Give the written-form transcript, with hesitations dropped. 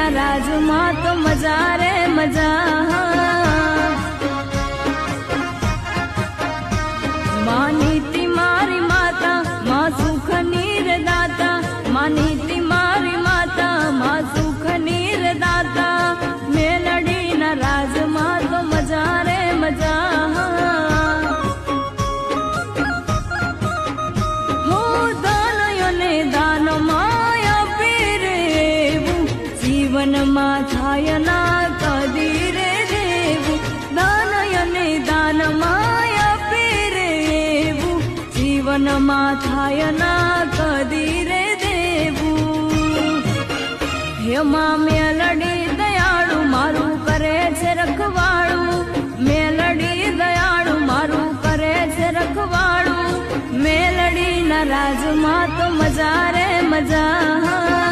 ના રાજમાં તો મજા રે મજા. માનીતી મારી માતા માં સુખની રે દાતા, માનીતી મારી માતા માં સુખની રે દાતા. મેલડી ના રાજમાં તો મજા રે મજા. હો દાનયોને દાનમાં આપી રેવું, જીવનમાં થાય ના કદી રે દેવું. દાનયોને દાનમાં આપી રેવું, જીવનમાં થાય ના કદી રે દેવું. હેમાં મેલડી દયાળુ મારું કરે છે રખવાળું, મેલડી દયાળુ મારું કરે છે રખવાળું. મેલડી ના રાજમાં તો મજા રે મજા.